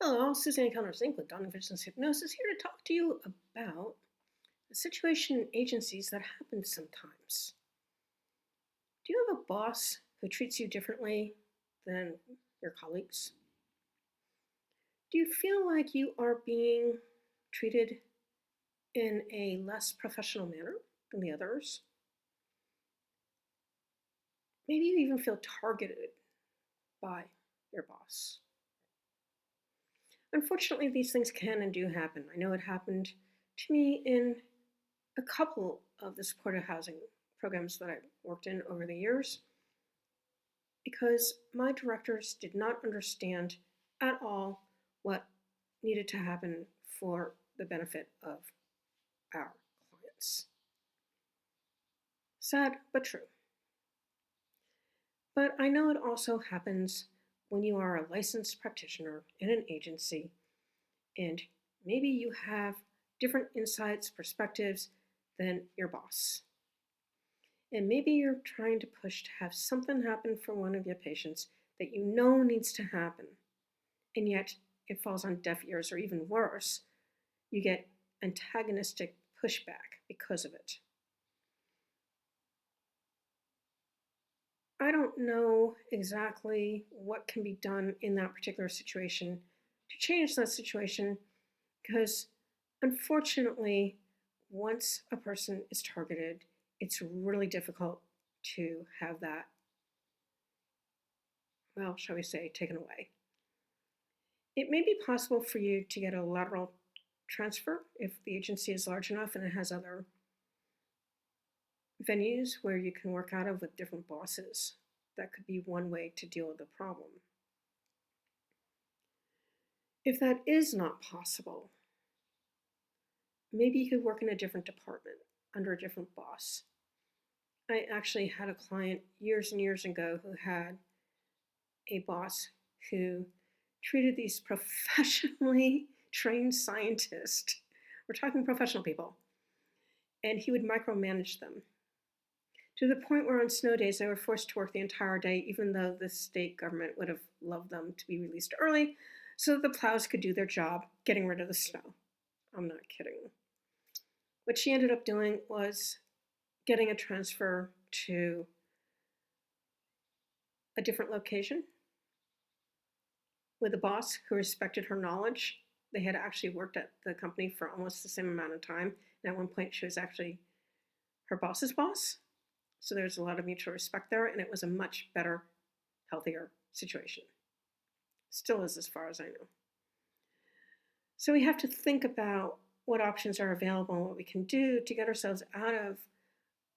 Hello, Suzanne with Dawn Visions Hypnosis here to talk to you about the situation in agencies that happens sometimes. Do you have a boss who treats you differently than your colleagues? Do you feel like you are being treated in a less professional manner than the others? Maybe you even feel targeted by your boss. Unfortunately, these things can and do happen. I know it happened to me in a couple of the supportive housing programs that I worked in over the years because my directors did not understand at all what needed to happen for the benefit of our clients. Sad but true. But I know it also happens when you are a licensed practitioner in an agency and maybe you have different insights, perspectives than your boss. And maybe you're trying to push to have something happen for one of your patients that you know needs to happen, and yet it falls on deaf ears, or even worse, you get antagonistic pushback because of it. I don't know exactly what can be done in that particular situation to change that situation because unfortunately, once a person is targeted, it's really difficult to have that, well, shall we say, taken away. It may be possible for you to get a lateral transfer if the agency is large enough and it has other venues where you can work out of with different bosses. That could be one way to deal with the problem. If that is not possible, maybe you could work in a different department under a different boss. I actually had a client years and years ago who had a boss who treated these professionally trained scientists, we're talking professional people, and he would micromanage them to the point where on snow days they were forced to work the entire day, even though the state government would have loved them to be released early so that the plows could do their job getting rid of the snow. I'm not kidding. What she ended up doing was getting a transfer to a different location with a boss who respected her knowledge. They had actually worked at the company for almost the same amount of time. And at one point, she was actually her boss's boss. So there's a lot of mutual respect there, and it was a much better, healthier situation. Still is, as far as I know. So we have to think about what options are available and what we can do to get ourselves out of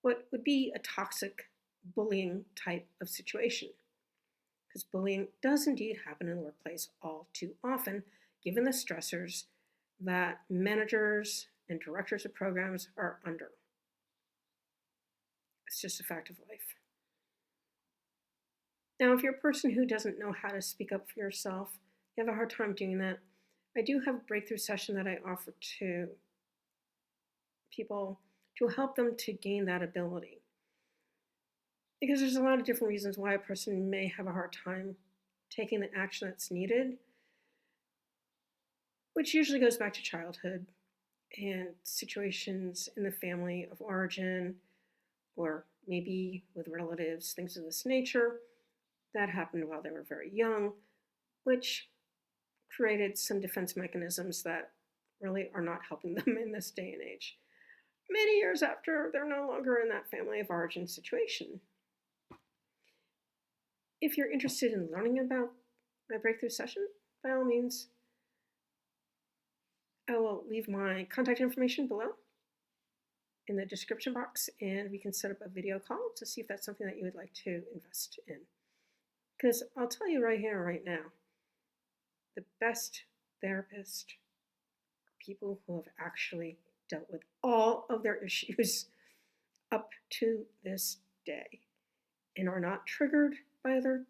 what would be a toxic bullying type of situation. Because bullying does indeed happen in the workplace all too often, given the stressors that managers and directors of programs are under. It's just a fact of life. Now, if you're a person who doesn't know how to speak up for yourself, you have a hard time doing that, I do have a breakthrough session that I offer to people to help them to gain that ability. Because there's a lot of different reasons why a person may have a hard time taking the action that's needed, which usually goes back to childhood and situations in the family of origin, or maybe with relatives, things of this nature that happened while they were very young, which created some defense mechanisms that really are not helping them in this day and age. Many years after they're no longer in that family of origin situation. If you're interested in learning about my breakthrough session, by all means, I will leave my contact information below in the description box, and we can set up a video call to see if that's something that you would like to invest in. Because I'll tell you right here, right now, the best therapists are people who have actually dealt with all of their issues up to this day and are not triggered by other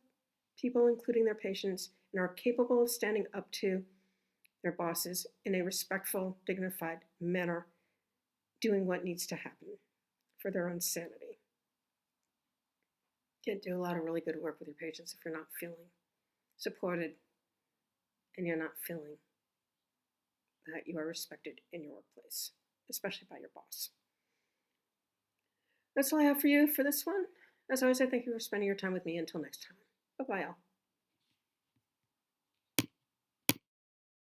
people, including their patients, and are capable of standing up to their bosses in a respectful, dignified manner, doing what needs to happen for their own sanity. You can't do a lot of really good work with your patients if you're not feeling supported and you're not feeling that you are respected in your workplace, especially by your boss. That's all I have for you for this one. As always, I thank you for spending your time with me. Until next time. Bye-bye, all.